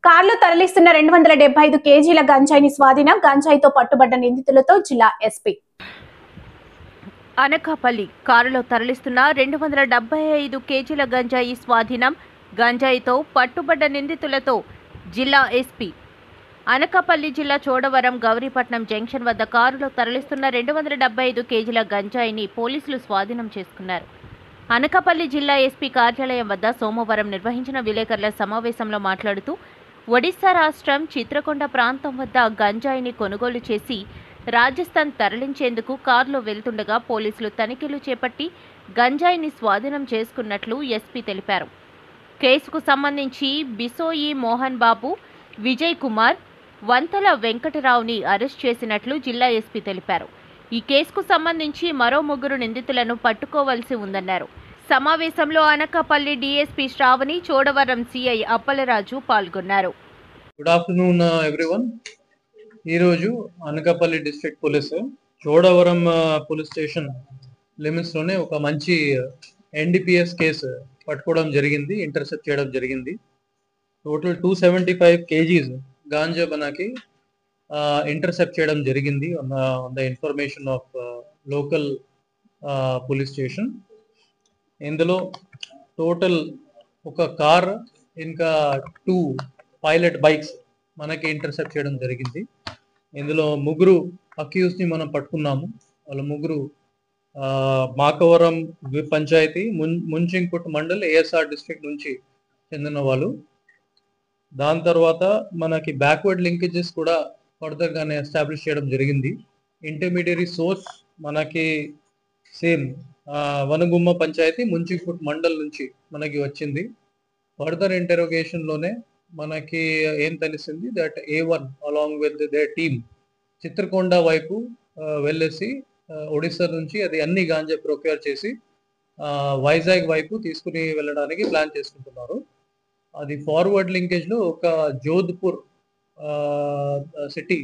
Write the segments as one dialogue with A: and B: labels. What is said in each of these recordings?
A: కార్లు తరలిస్తున్న 275 కేజీల గంజాయిని స్వాధీనం. గంజాయితో పట్టుబడ్డ నిందితులతో జిల్లా ఎస్పీ.
B: అనకాపల్లి కారులో తరలిస్తున్న 275 కేజీల గంజాయి స్వాధీనం. గంజాయితో పట్టుబడ్డ నిందితులతో జిల్లా ఎస్పీ. అనకాపల్లి జిల్లా చోడవరం గౌరీపట్నం జంక్షన్ వద్ద కారులో తరలిస్తున్న 275 కేజీల గంజాయిని పోలీసులు స్వాధీనం చేసుకున్నారు. అనకాపల్లి జిల్లా ఎస్పీ కార్యాలయం వద్ద సోమవారం నిర్వహించిన విలేకరుల సమావేశంలో మాట్లాడుతూ, ఒడిశా రాష్ట్రం చిత్రకొండ ప్రాంతం వద్ద గంజాయిని కొనుగోలు చేసి రాజస్థాన్ తరలించేందుకు కారులో వెళ్తుండగా పోలీసులు తనిఖీలు చేపట్టి గంజాయిని స్వాధీనం చేసుకున్నట్లు ఎస్పీ తెలిపారు. కేసుకు సంబంధించి బిసోయి మోహన్ బాబు, విజయ్ కుమార్, వంతల వెంకటరావుని అరెస్ట్ చేసినట్లు జిల్లా ఎస్పీ తెలిపారు. ఈ కేసుకు సంబంధించి మరో 3 నిందితులను పట్టుకోవాల్సి ఉందన్నారు. సమావేశంలో అనకాపల్లి డీఎస్పీ శ్రావణి, చోడవరం సిఐ అప్పలరాజు పాల్గొన్నారు.
C: Good afternoon everyone. ఈరోజు Anakapalli district police Chodavaram police station limits లోనే ఒక మంచి ఎన్డీపీఎస్ కేసు పట్టుకోవడం జరిగింది, ఇంటర్సెప్ట్ చేయడం జరిగింది. టోటల్ 275 కేజీస్ గాంజా మనకి ఇంటర్సెప్ట్ చేయడం జరిగింది on the information of local police station. ఇందులో టోటల్ ఒక కార్ ఇంకా 2 పైలట్ బైక్స్ మనకి ఇంటర్సెప్ట్ చేయడం జరిగింది. ఇందులో 3 అక్యూజ్ ని మనం పట్టుకున్నాము. వాళ్ళ 3 మాకవరం పంచాయతీ ముంచింగ్పుట్ మండల్ ఏఎస్ఆర్ డిస్ట్రిక్ట్ నుంచి చెందిన వాళ్ళు. దాని తర్వాత మనకి బ్యాక్వర్డ్ లింకేజెస్ కూడా ఫర్దర్ గానే ఎస్టాబ్లిష్ చేయడం జరిగింది. ఇంటర్మీడియరీ సోర్స్ మనకి సేమ్ వనగుమ్మ పంచాయతీ ముంచింగ్పుట్ మండల్ నుంచి మనకి వచ్చింది. ఫర్దర్ ఇంటరోగేషన్ లోనే మనకి ఏం తెలిసింది that A1 along with their team Chitrakonda వైపు వెళ్ళేసి ఒడిశా నుంచి అది అన్ని గాంజా ప్రొక్యూర్ చేసి వైజాగ్ వైపు తీసుకుని వెళ్ళడానికి ప్లాన్ చేసుకుంటున్నారు. అది ఫార్వర్డ్ లింకేజ్ లో ఒక జోధ్పూర్ సిటీ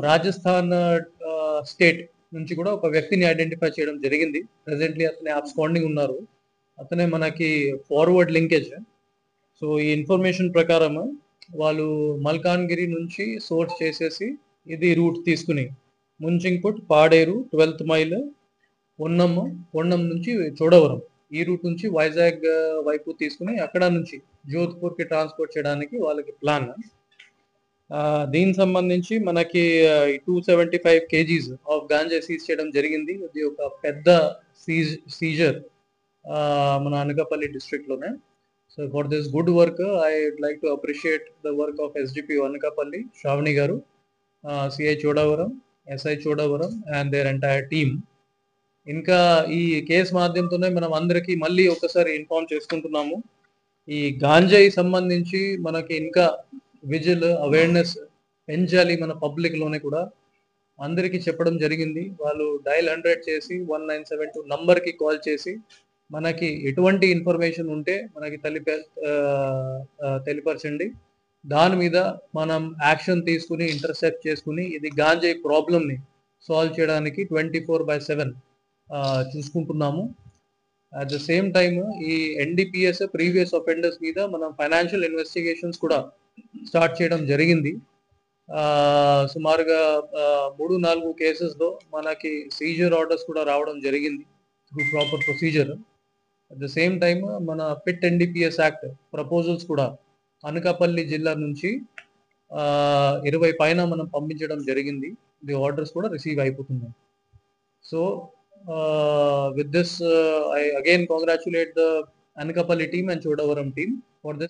C: రాజస్థాన్ స్టేట్ నుంచి కూడా ఒక వ్యక్తిని ఐడెంటిఫై చేయడం జరిగింది. ప్రెసెంట్లీ అతనే అబ్స్కాండింగ్ ఉన్నారు. అతనే మనకి ఫార్వర్డ్ లింకేజ్. సో ఈ ఇన్ఫర్మేషన్ ప్రకారం వాళ్ళు మల్కాన్గిరి నుంచి సోర్స్ చేసేసి ఇది రూట్ తీసుకుని ముంచింగ్పుట్, పాడేరు, 12th మైల్, పొన్నం నుంచి చోడవరం ఈ రూట్ నుంచి వైజాగ్ వైపు తీసుకుని అక్కడ నుంచి జోధ్పూర్ కి ట్రాన్స్పోర్ట్ చేయడానికి వాళ్ళకి ప్లాన్. దీనికి సంబంధించి మనకి 275 కేజీస్ ఆఫ్ గాంజా సీజ్ చేయడం జరిగింది. ఇది ఒక పెద్ద సీజర్ మన అనకాపల్లి డిస్ట్రిక్ట్ లోనే. So for this good work I would like to appreciate the work of SDP Anakapalli Sravani garu, CI Chodavaram, SI Chodavaram and their entire team. ఇంకా ఈ కేసు మాధ్యమంతోనే మనం అందరికీ మళ్ళీ ఒకసారి ఇన్ఫార్మ్ చేసుకుంటున్నాము. ఈ గాంజాయి సంబంధించి మనకి ఇంకా విజిల్ అవేర్నెస్ పెంచాలి మన పబ్లిక్ లోనే కూడా అందరికీ చెప్పడం జరిగింది. వాళ్ళు డయల్ 100 చేసి 1972 నంబర్ కి కాల్ చేసి మనకి ఎటువంటి ఇన్ఫర్మేషన్ ఉంటే మనకి తెలియపరచండి. దాని మీద మనం యాక్షన్ తీసుకుని ఇంటర్సెప్ట్ చేసుకుని ఇది గాంజాయి ప్రాబ్లమ్ ని సాల్వ్ చేయడానికి 24/7 చూసుకుంటున్నాము. అట్ ద సేమ్ టైమ్ ఈ ఎన్డీపీఎస్ ప్రీవియస్ అఫెండర్స్ మీద మనం ఫైనాన్షియల్ ఇన్వెస్టిగేషన్స్ కూడా స్టార్ట్ చేయడం జరిగింది. సుమారుగా 3-4 కేసెస్ లో మనకి సీజర్ ఆర్డర్స్ కూడా రావడం జరిగింది through proper procedure. At the same time మన పిట్ ఎన్డీపీఎస్ యాక్ట్ ప్రపోజల్స్ కూడా అనకాపల్లి జిల్లా నుంచి 20 పైన మనం పంపించడం జరిగింది. ది ఆర్డర్స్ కూడా రిసీవ్ అయిపోతున్నాయి. So with this I again congratulate the Anakapalli team and Chodavaram team for this.